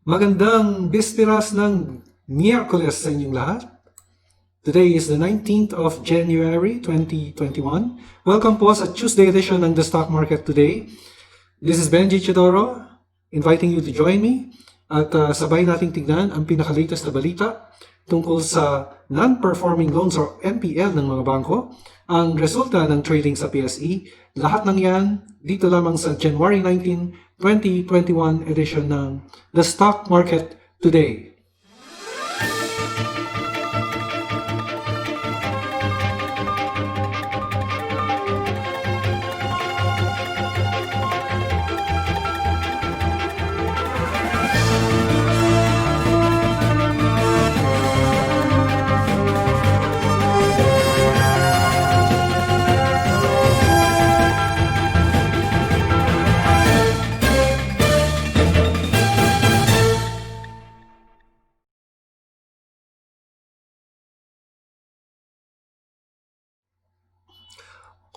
Magandang bisperas ng Miyerkules sa inyong lahat. Today is the 19th of January 2021. Welcome po sa Tuesday edition ng The Stock Market Today. This is Benji Chidoro, inviting you to join me at sabay nating tignan ang pinakalatest na balita tungkol sa non-performing loans or NPL ng mga bangko, ang resulta ng trading sa PSE. Lahat ng yan dito lamang sa January 19, 2021 edition ng The Stock Market Today.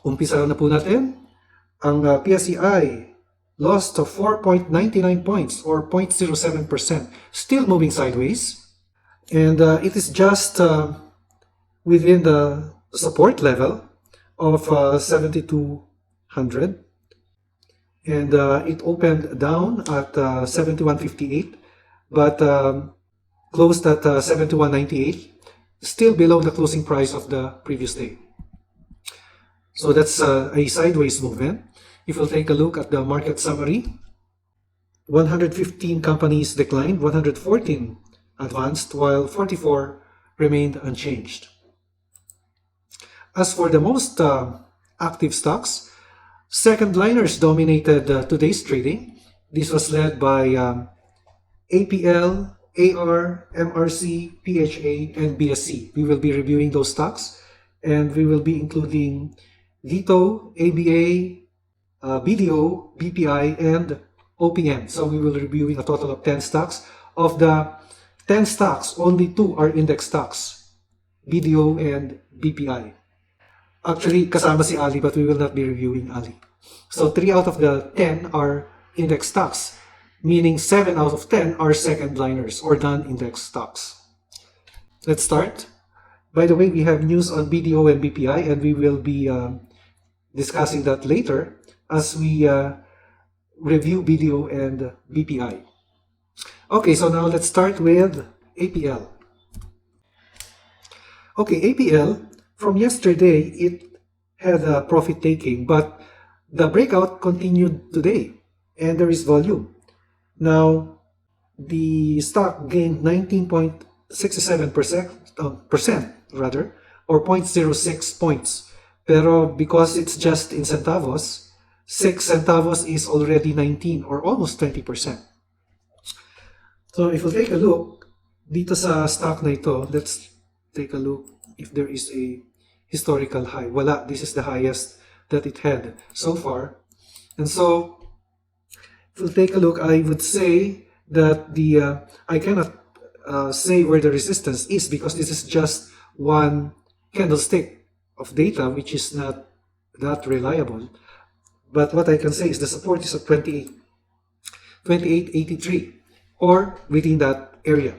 Umpisa na po natin. Ang PSEI lost to 4.99 points or 0.07%, still moving sideways. And it is just within the support level of 7,200. And it opened down at 71.58, but closed at 71.98, still below the closing price of the previous day. So that's a sideways movement. If we'll take a look at the market summary, 115 companies declined, 114 advanced, while 44 remained unchanged. As for the most active stocks, second liners dominated today's trading. This was led by APL, AR, MRC, PHA, and PSE. We will be reviewing those stocks, and we will be including Vito, ABA, BDO, BPI, and OPM. So we will be reviewing a total of 10 stocks. Of the 10 stocks, only 2 are index stocks, BDO and BPI. Actually, kasama si Ali, but we will not be reviewing Ali. So 3 out of the 10 are index stocks, meaning 7 out of 10 are second liners or non-index stocks. Let's start. By the way, we have news on BDO and BPI, and we will be discussing that later as we review BDO and BPI. Okay, so now let's start with APL. Okay, APL, from yesterday, it had a profit taking, but the breakout continued today, and there is volume. Now, the stock gained 19.67% rather, or 0.06 points. Pero because it's just in centavos, 6 centavos is already 19 or almost 20%. So if we take a look dito sa stock na ito, let's take a look if there is a historical high. Wala, this is the highest that it had so far. And so if we take a look, I would say that the I cannot say where the resistance is because this is just one candlestick of data, which is not that reliable. But what I can say is the support is at 28.83 or within that area.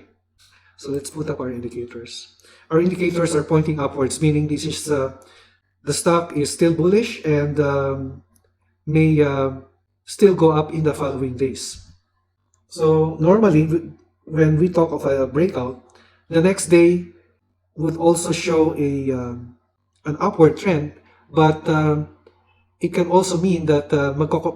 So let's put up our indicators. Our indicators are pointing upwards, meaning this is the stock is still bullish and may still go up in the following days. So normally when we talk of a breakout, the next day would also show an upward trend, but it can also mean that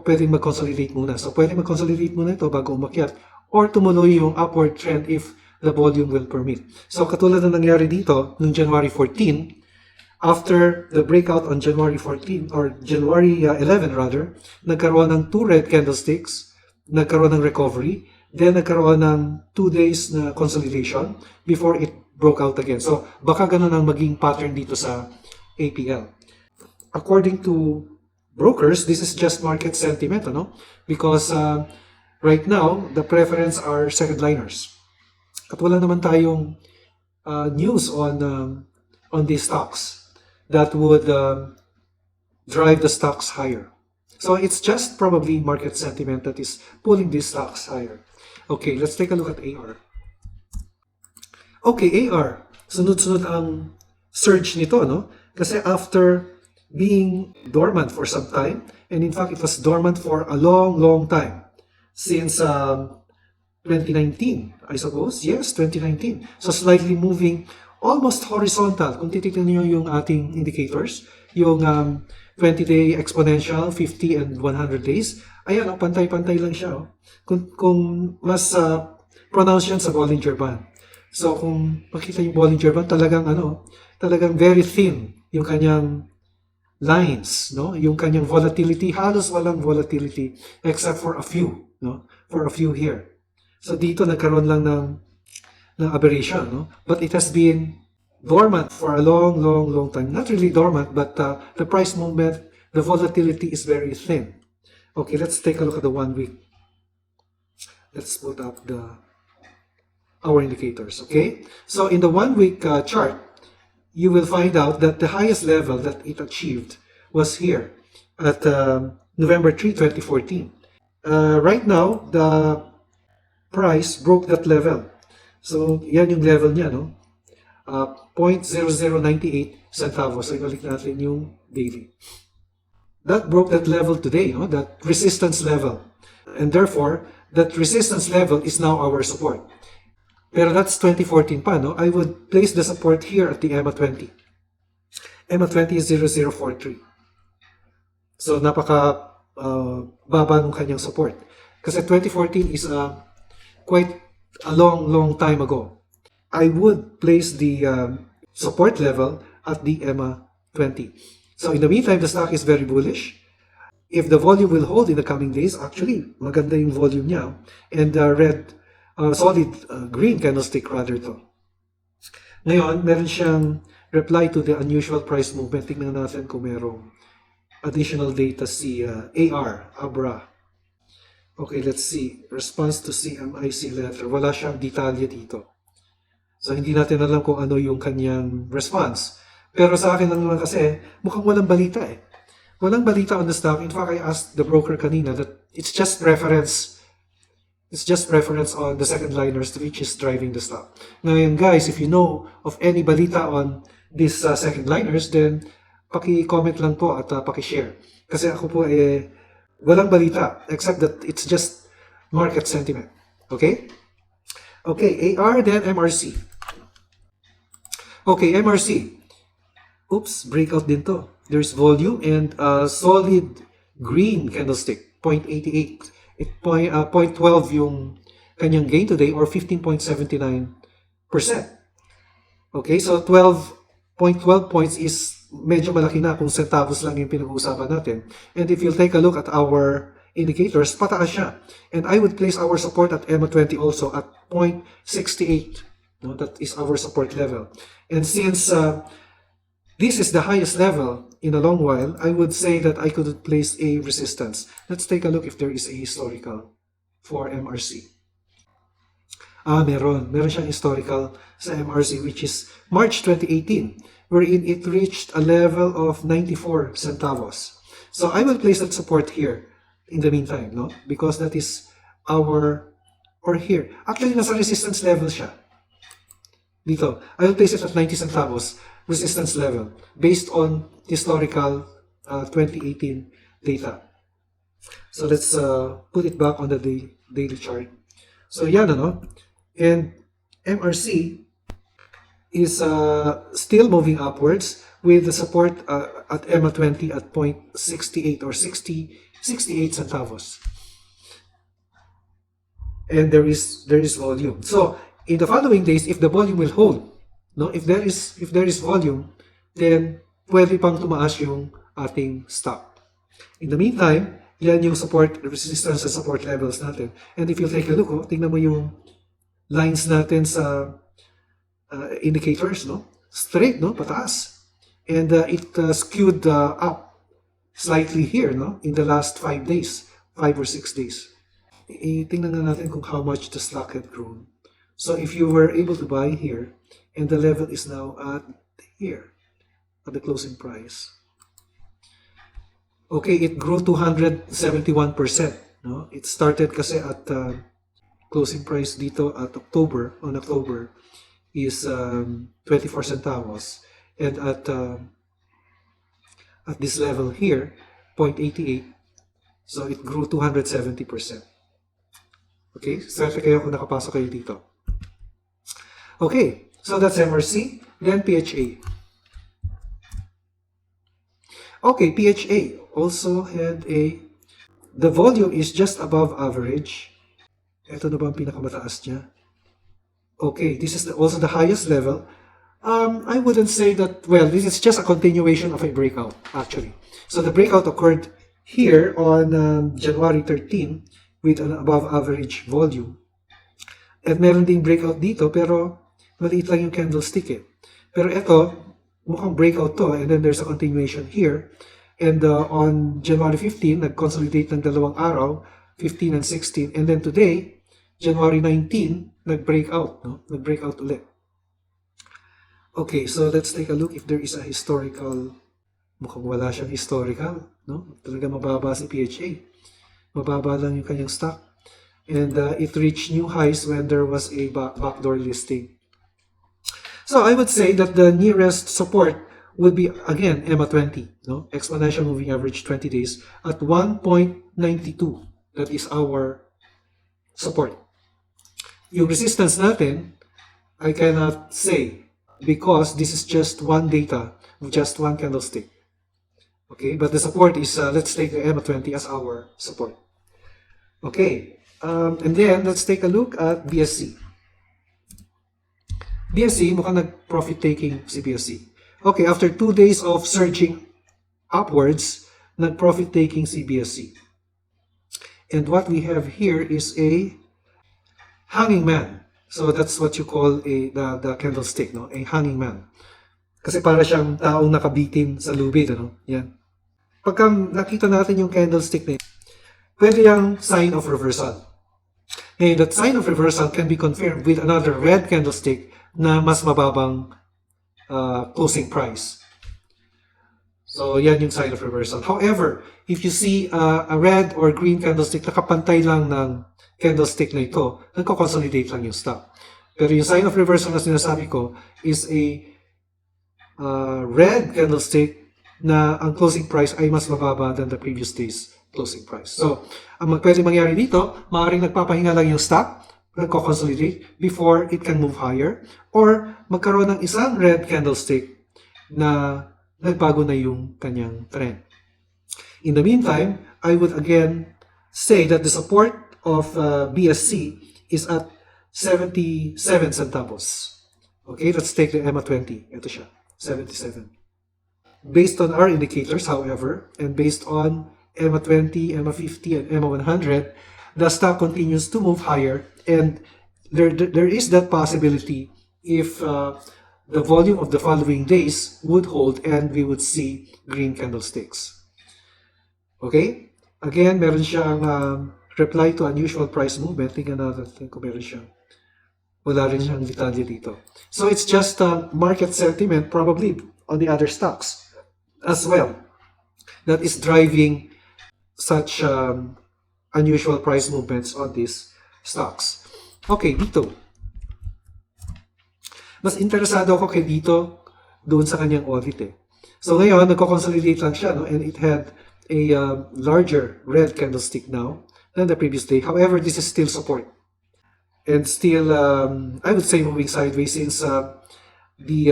pwedeng mag-consolidate muna. So pwedeng mag-consolidate muna ito bago umakyat or tumuloy yung upward trend if the volume will permit. So katulad na nangyari dito noong January 14, after the breakout on January 14 or January 11 rather, nagkaroon ng 2 red candlesticks, nagkaroon ng recovery, then nagkaroon ng 2 days na consolidation before it broke out again. So baka ganun ang maging pattern dito sa APL. According to brokers, this is just market sentiment, no? Because right now, the preference are second liners. At wala naman tayong news on these stocks that would drive the stocks higher. So it's just probably market sentiment that is pulling these stocks higher. Okay, let's take a look at AR. Okay, AR. Sunod-sunod ang surge nito, no? Kasi after being dormant for some time, and in fact, it was dormant for a long, long time. Since 2019, I suppose. Yes, 2019. So slightly moving almost horizontal. Kung titignan niyo yung ating indicators, yung 20-day exponential, 50 and 100 days, ayan, pantay-pantay lang siya. Kung mas pronounced yan sa Bollinger Band. So kung makita yung Bollinger Band, talagang very thin yung kanyang lines, no? Yung kanyang volatility, halos walang volatility except for a few, no? For a few here. So dito nagkaroon lang ng aberration, no? But it has been dormant for a long, long, long time. Not really dormant, but the price movement, the volatility is very thin. Okay, let's take a look at the 1 week. Let's put up our indicators, okay? So in the 1 week chart, you will find out that the highest level that it achieved was here at November 3, 2014. Right now, the price broke that level. So, yan yung level niya, no? 0.0098 centavos. So, ibalik natin yung daily. That broke that level today, no? That resistance level. And therefore, that resistance level is now our support. Pero that's 2014 pa, no? I would place the support here at the EMA 20. EMA 20 is 0043. So, napaka baba ng kanyang support. Kasi 2014 is quite a long, long time ago. I would place the support level at the EMA 20. So, in the meantime, the stock is very bullish. If the volume will hold in the coming days, actually, maganda yung volume niya. And red, solid green candlestick rather to. Ngayon, meron siyang reply to the unusual price movement. Tingnan natin kung merong additional data si AR, ABRA. Okay, let's see. Response to CMIC letter. Wala siyang detalye dito. So, hindi natin alam kung ano yung kanyang response. Pero sa akin lang naman kasi, mukhang walang balita eh. Walang balita on the stock. In fact, I asked the broker kanina that it's just reference. It's just reference on the second liners which is driving the stock. Ngayon guys, if you know of any balita on these second liners, then paki-comment lang po at paki-share. Kasi ako po walang balita except that it's just market sentiment. Okay? Okay, AR then MRC. Okay, MRC. Oops, breakout din to. There's volume and solid green candlestick, 0.88. 0.12 yung kanyang gain today or 15.79%. Okay, so 12.12 points is medyo malaki na kung centavos lang yung pinag-uusapan natin. And if you'll take a look at our indicators, pataas siya. And I would place our support at EMA 20 also at 0.68. No, that is our support level. And since this is the highest level in a long while, I would say that I could place a resistance. Let's take a look if there is a historical for MRC. Meron siyang historical sa MRC which is March 2018, wherein it reached a level of 94 centavos. So I will place that support here in the meantime, no? Because that is our, or here. Actually, nasa resistance level siya. Dito. I will place it at 90 centavos resistance level based on historical 2018 data. So let's put it back on the daily chart. So yan, ano? And MRC is still moving upwards with the support at EMA 20 at 0.68 or 68 centavos. And there is volume. So in the following days, if the volume will hold, no, if there is volume, then pwede pang tumaas yung ating stock. In the meantime, yan yung support, resistance and support levels natin. And if you take a look, tingnan mo yung lines natin sa indicators, no? Straight, no? Pataas. And it skewed up slightly here, no? In the last 5 days, 5 or 6 days. Tingnan na natin kung how much the stock had grown. So if you were able to buy here, and the level is now at here, at the closing price. Okay, it grew 271%. No? It started kasi at closing price dito at on October is 24 centavos. And at this level here, 0.88, so it grew 270%. Okay, swerte kayo kung nakapasok kayo dito. Okay, so that's MRC, then PHA. Okay, PHA also had the volume is just above average. Ito na ba ang pinakamataas niya? Okay, this is also the highest level. I wouldn't say that, well, this is just a continuation of a breakout, actually. So the breakout occurred here on January 13 with an above average volume. At meron ding breakout dito, pero maliit lang yung candlestick eh. Pero ito, mukhang breakout to, and then there's a continuation here. And on January 15, nag-consolidate ng dalawang araw, 15 and 16. And then today, January 19, nag-breakout, no? Nag-breakout ulit. Okay, so let's take a look if there is a historical. Mukhang wala siyang historical, no? Talaga mababa si PHA. Mababa lang yung kanyang stock. And it reached new highs when there was a backdoor listing. So I would say that the nearest support would be, again, EMA 20, no? Exponential moving average 20 days at 1.92. That is our support. Yung resistance natin, I cannot say because this is just one data, just one candlestick. Okay, but the support is, let's take the EMA 20 as our support. Okay, and then let's take a look at BSC. BSC, mukhang nag-profit taking si BSC. Okay, after 2 days of surging upwards, nag-profit taking si BSC. And what we have here is a hanging man. So that's what you call the candlestick, no? A hanging man. Kasi para siyang taong nakabitin sa lubid, ano? Yan. Pagka nakita natin yung candlestick na yun, pwede yung sign of reversal. And that sign of reversal can be confirmed with another red candlestick na mas mababang closing price. So, yan yung sign of reversal. However, if you see a red or green candlestick, nakapantay lang ng candlestick na ito, nagko-consolidate lang yung stock. Pero yung sign of reversal na sinasabi ko is a red candlestick na ang closing price ay mas mababa than the previous day's closing price. So, ang pwede mangyari dito, maaaring nagpapahinga lang yung stock, nagko-consolidate before it can move higher, or magkaroon ng isang red candlestick na nagbago na yung kanyang trend. In the meantime, I would again say that the support of BSC is at 77 centavos. Okay, let's take the EMA 20. Ito siya, 77. Based on our indicators, however, and based on EMA 20, EMA 50, and EMA 100, the stock continues to move higher, and there is that possibility if the volume of the following days would hold and we would see green candlesticks. Okay? Again, meron siyang reply to unusual price movement. Tingnan natin kung meron siyang. Wala rin siyang detalye dito. So it's just market sentiment probably on the other stocks as well that is driving such unusual price movements on these stocks. Okay, dito. Mas interesado ako kay dito doon sa kanyang audit eh. So ngayon, nagko-consolidate lang siya, no? And it had a larger red candlestick now than the previous day. However, this is still support. And still, I would say moving sideways since the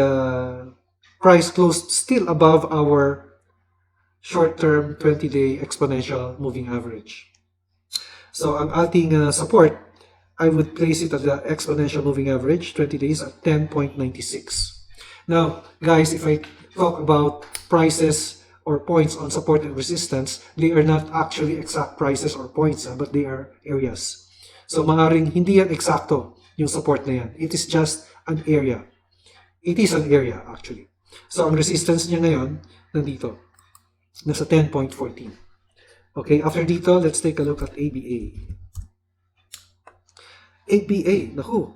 price closed still above our short-term 20-day exponential moving average. So ang ating support, I would place it at the exponential moving average 20 days at 10.96. Now, guys, if I talk about prices or points on support and resistance, they are not actually exact prices or points, but they are areas. So, maaaring hindi yan eksakto yung support na yan. It is just an area. It is an area, actually. So, ang resistance niya ngayon, nandito. Nasa 10.14. Okay, after dito, let's take a look at ABA. APA, naku,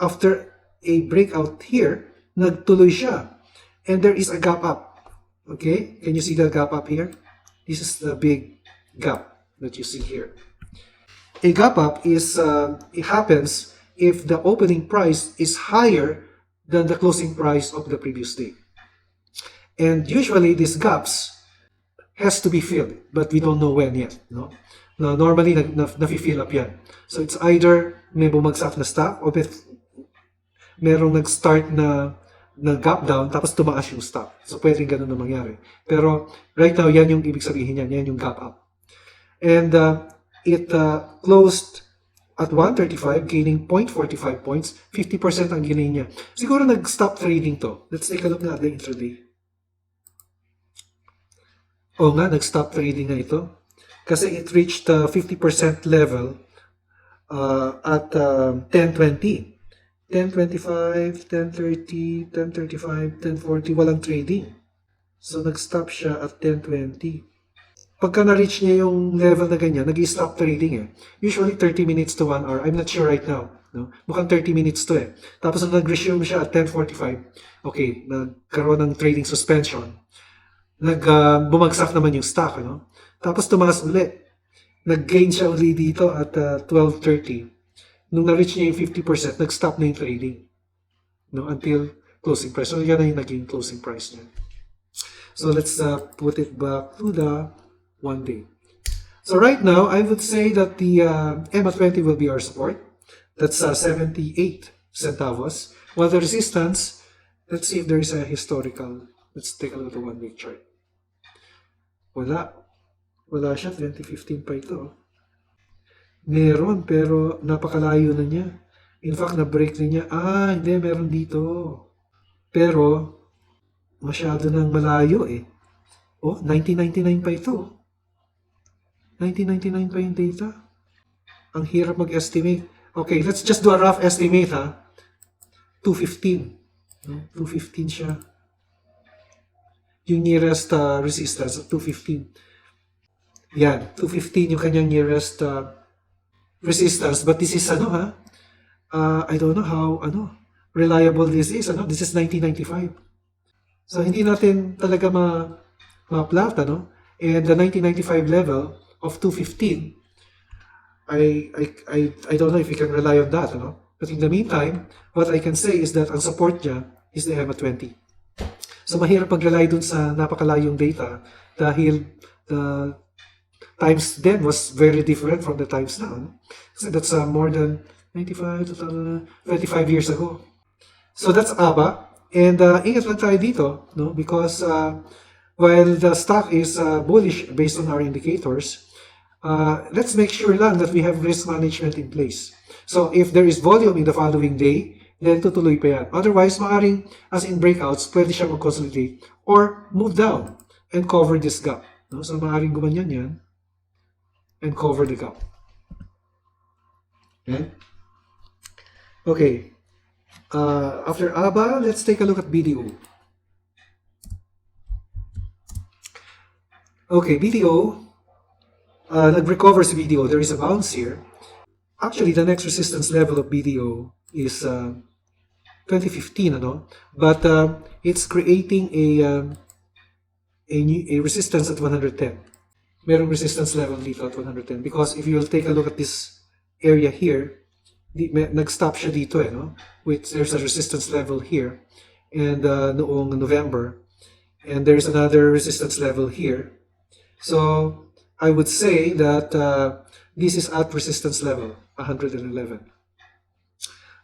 after a breakout here, nagtuloy siya. And there is a gap up. Okay, can you see the gap up here? This is the big gap that you see here. A gap up is it happens if the opening price is higher than the closing price of the previous day. And usually these gaps has to be filled, but we don't know when yet. No? Now, normally, nafi-fill up yan. So it's either may bumagsak na stock o merong nag-start na gap down tapos tumaas yung stock. So pwedeng ganun na mangyari. Pero right now, yan yung ibig sabihin yan. Yan yung gap up. And it closed at 135, gaining 0.45 points. 50% ang ginain niya. Siguro nag-stop trading to. Let's take a look na at the intraday. O nga, nag-stop trading na ito. Kasi it reached 50% level at 10.20. 10.25, 10.30, 10.35, 10.40, walang trading. So, nag-stop siya at 10.20. Pagka na-reach niya yung level na ganyan, nag-stop trading eh. Usually 30 minutes to 1 hour. I'm not sure right now. No? Mukhang 30 minutes to eh. Tapos nag-resume siya at 10.45. Okay, nagkaroon ng trading suspension. Bumagsak naman yung stock, ano? Tapos tumaas ulit. Nag-gain siya uli dito at 12.30. Nung na-reach niya yung 50%, nag-stop na yung trading. No? Until closing price. So, yan na yung naging closing price niya. So, let's put it back to the 1 day. So, right now, I would say that the EMA20 will be our support. That's 78 centavos. While the resistance, let's see if there is a historical. Let's take a look at the 1 week chart. Wala. Wala siya. 2015 pa ito. Meron, pero napakalayo na niya. In fact, na-break na niya. Hindi, meron dito. Pero, masyado nang malayo eh. 1999 pa ito. 1999 pa yung data. Ang hirap mag-estimate. Okay, let's just do a rough estimate ha. 215. 215 siya. Yung nearest resistance at 215. Yan, 215 yung kanyang nearest resistance. But this is I don't know how reliable this is. This is 1995. So hindi natin talaga ma-plot, And the 1995 level of 215, I don't know if we can rely on that, But in the meantime, what I can say is that ang support niya is the EMA20. So mahirap mag-rely dun sa napakalayong data dahil the times then was very different from the times now. So that's more than 95 to 25 years ago. So that's ABA. And ingat lang tayo dito, because while the stock is bullish based on our indicators, let's make sure lang that we have risk management in place. So if there is volume in the following day, then tutuloy pa yan. Otherwise, maaring, as in breakouts, pwede siya mag-consolidate or move down and cover this gap. So maaring gumanyan yan and cover the gap. Okay. After ABA, let's take a look at BDO. Okay, BDO, nag-recover si BDO. There is a bounce here. Actually, the next resistance level of BDO is 2015, But it's creating a resistance at 110. Merong resistance level dito at 110. Because if you'll take a look at this area here, nag-stop siya dito, there's a resistance level here, and noong November, and there's another resistance level here. So I would say that this is at resistance level 111.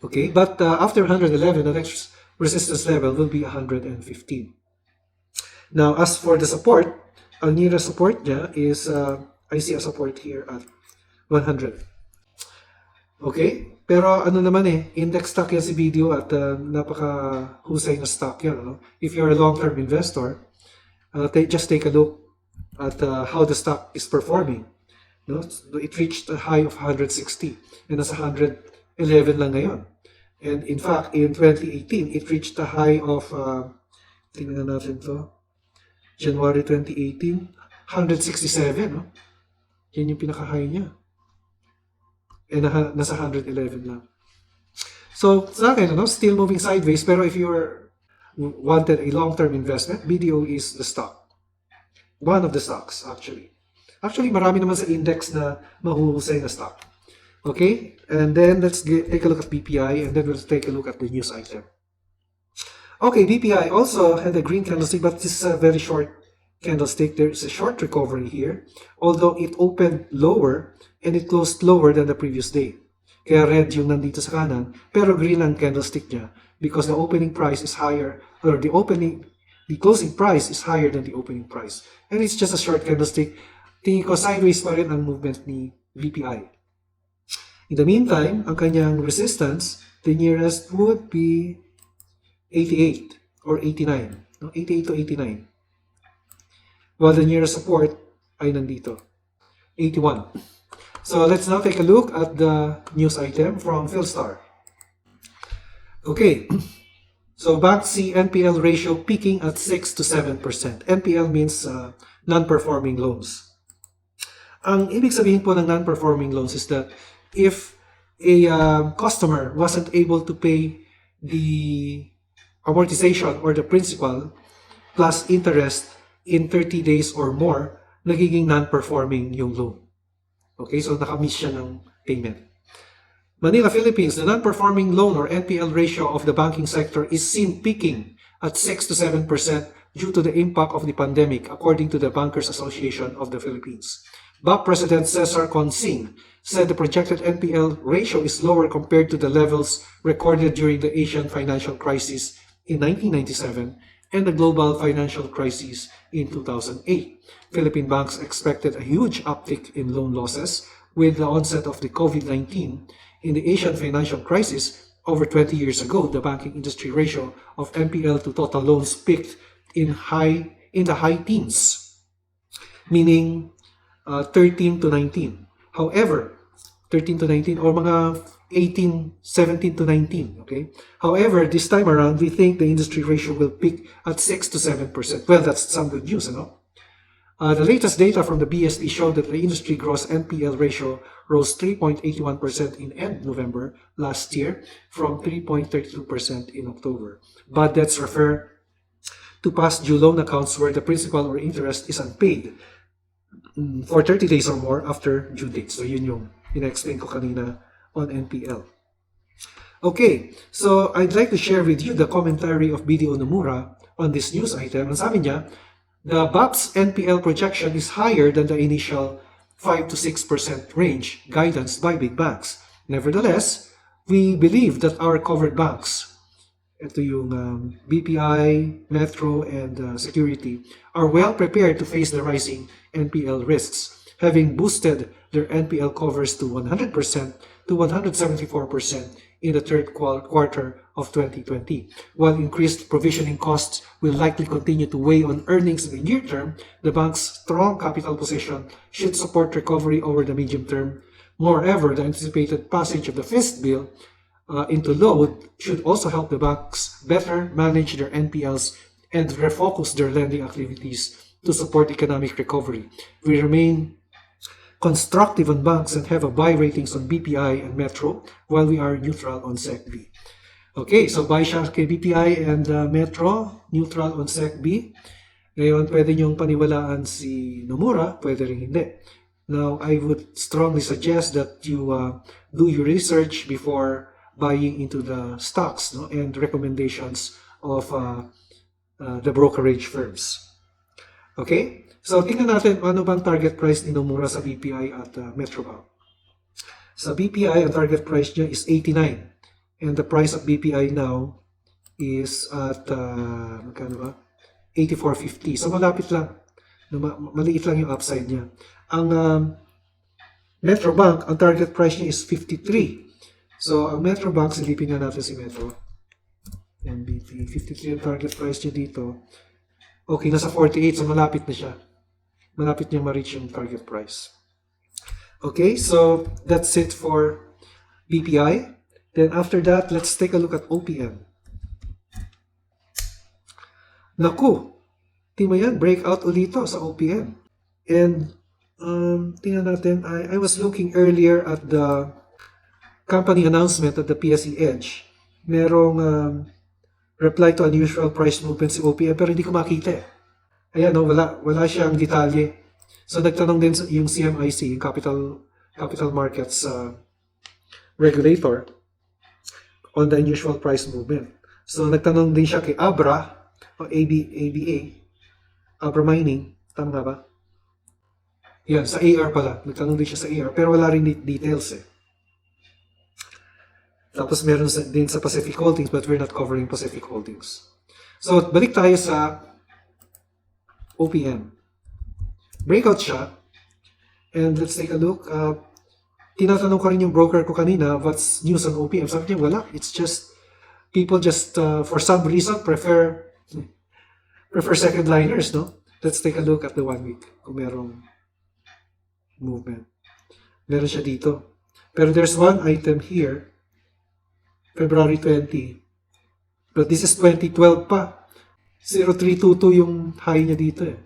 Okay, but after 111, the next resistance level will be 115. Now, as for the support, ang nearest support niya is I see a support here at 100. Okay? Pero naman index stock yan si BDO at napaka-husay na stock yan. If you're a long-term investor, just take a look at how the stock is performing. It reached a high of 160 and nasa 111 lang ngayon. And in fact, in 2018, it reached a high of, tingnan natin to, January 2018, 167. Yan yung pinaka-high niya. And nasa 111 lang. So, sa akin, still moving sideways. Pero if you wanted a long-term investment, BDO is the stock. one of the stocks actually. Actually, marami naman sa index na mahuhusay na stock. Okay, and then let's take a look at BPI, and then we'll take a look at the news item. Okay, BPI also had a green candlestick, but this is a very short candlestick. There is a short recovery here, although it opened lower and it closed lower than the previous day. Kaya red yung nandito sa kanan, pero green ang candlestick niya because the opening price is higher, or the closing price is higher than the opening price. And it's just a short candlestick. Tingin ko sideways pa rin ang movement ni BPI. In the meantime, ang kanyang resistance, the nearest would be 88 or 89. No? 88 to 89. While the nearest support ay nandito, 81. So let's now take a look at the news item from Philstar. Okay, so banks see NPL ratio peaking at 6 to 7%. NPL means non-performing loans. Ang ibig sabihin po ng non-performing loans is that if a customer wasn't able to pay the amortization or the principal plus interest in 30 days or more, nagiging non-performing yung loan. Okay, so nakamiss siya ng payment. Manila, Philippines, the non-performing loan or NPL ratio of the banking sector is seen peaking at 6 to 7% due to the impact of the pandemic, according to the Bankers Association of the Philippines. BAC President Cesar Consing said the projected NPL ratio is lower compared to the levels recorded during the Asian financial crisis in 1997 and the global financial crisis in 2008. Philippine banks expected a huge uptick in loan losses with the onset of the COVID-19. In the Asian financial crisis over 20 years ago, the banking industry ratio of NPL to total loans peaked in the high teens, meaning 13 to 19. However, 13 to 19 or mga 17 to 19, okay? However, this time around, we think the industry ratio will peak at 6 to 7%. Well, that's some good news, you know? The latest data from the BSP showed that the industry gross NPL ratio rose 3.81% in end November last year from 3.32% in October. Bad debts refer to past due loan accounts where the principal or interest is unpaid for 30 days or more after due date. So yun yung ina-explain ko kanina on NPL. Okay, so I'd like to share with you the commentary of BDO Nomura on this news item. Ang sabi niya, the BAP's NPL projection is higher than the initial 5 to 6% range guidance by big banks. Nevertheless, we believe that our covered banks, ito yung BPI, Metro, and Security, are well prepared to face the rising NPL risks, having boosted their NPL covers to 100% to 174% in the third quarter of 2020. While increased provisioning costs will likely continue to weigh on earnings in the near term, the bank's strong capital position should support recovery over the medium term. Moreover, the anticipated passage of the FIST bill into law should also help the banks better manage their NPLs and refocus their lending activities to support economic recovery. We remain constructive on banks and have a buy ratings on BPI and Metro, while we are neutral on SECB. Okay, so buy siya kay BPI and Metro, neutral on SECB. Ngayon, pwede niyong paniwalaan si Nomura, pwede rin hindi. Now, I would strongly suggest that you do your research before buying into the stocks, no, and recommendations of the brokerage firms. Okay? So, tingnan natin ano bang target price ni Nomura sa BPI at Metrobank. Sa BPI, ang target price niya is 89. And the price of BPI now is at, magkano ba? 84.50. So, malapit lang. Maliit lang yung upside niya. Ang Metrobank, ang target price niya is 53. So, ang Metrobank, silipin na natin si Metro. MBP, 53 ang target price niya dito. Okay, nasa 48. So, malapit na siya. Malapit niya ma-reach yung target price. Okay, so that's it for BPI. Then after that, let's take a look at OPM. Naku, tingnan mo yan, breakout ulito sa OPM. And tingnan natin, I was looking earlier at the company announcement at the PSE Edge. Merong reply to unusual price movement si OPM pero hindi ko makita eh. Ayan, no, wala siyang detalye. So nagtanong din yung CMIC, yung Capital Markets Regulator, on the unusual price movement. So nagtanong din siya kay Abra, o ABA, Abra Mining, tama nga ba? Yan, sa AR pala. Nagtanong din siya sa AR, pero wala rin details eh. Tapos meron din sa Pacific Holdings, but we're not covering Pacific Holdings. So, balik tayo sa OPM. Breakout siya. And let's take a look. Tinatanong ko rin yung broker ko kanina, what's news on OPM? Sabi niya, wala. It's just, people just, for some reason, prefer second liners, no? Let's take a look at the 1 week. Kung merong movement. Meron siya dito. Pero there's one item here, February 20. But this is 2012 pa. 0322 yung high niya dito eh.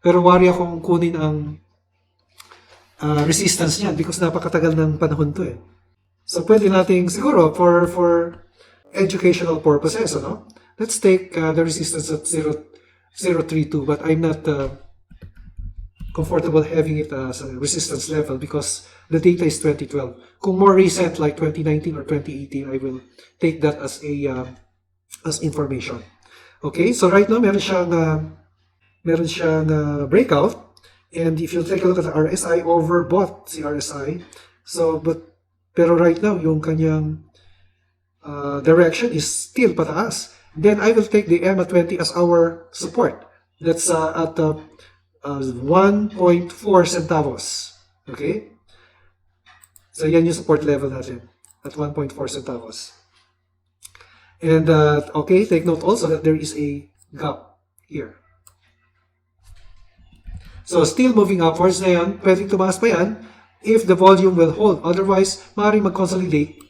Pero worry akong kunin ang resistance niyan because napakatagal ng panahon to eh. So pwede nating siguro for educational purposes, ano? Let's take the resistance at 032, but I'm not comfortable having it as a resistance level because the data is 2012. Kung more recent like 2019 or 2018, I will take that as as information. Okay, so right now meron siyang breakout, and if you take a look at the RSI, overbought si RSI. So pero right now yung kanyang direction is still pataas. Then I will take the EMA 20 as our support. That's at 1.4 centavos. Okay? So yan yung support level natin at 1.4 centavos. And okay, take note also that there is a gap here. So still moving upwards na yan, pwedeng tumaas pa yan if the volume will hold. Otherwise, maaaring mag-consolidate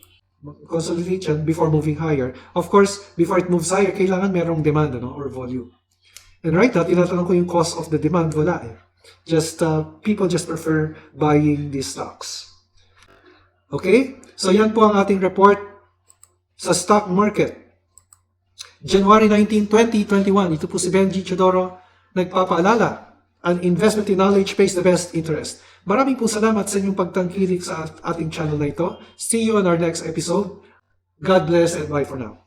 yan before moving higher. Of course, before it moves higher, kailangan merong demand, ano, or volume. And right now, tinatanong ko yung cost of the demand, wala eh. Just, people just prefer buying these stocks. Okay? So yan po ang ating report sa stock market. January 19, 2021, ito po si Benji Chodoro, nagpapaalala, an investment in knowledge pays the best interest. Maraming po salamat sa inyong pagtangkilik sa ating channel na ito. See you on our next episode. God bless and bye for now.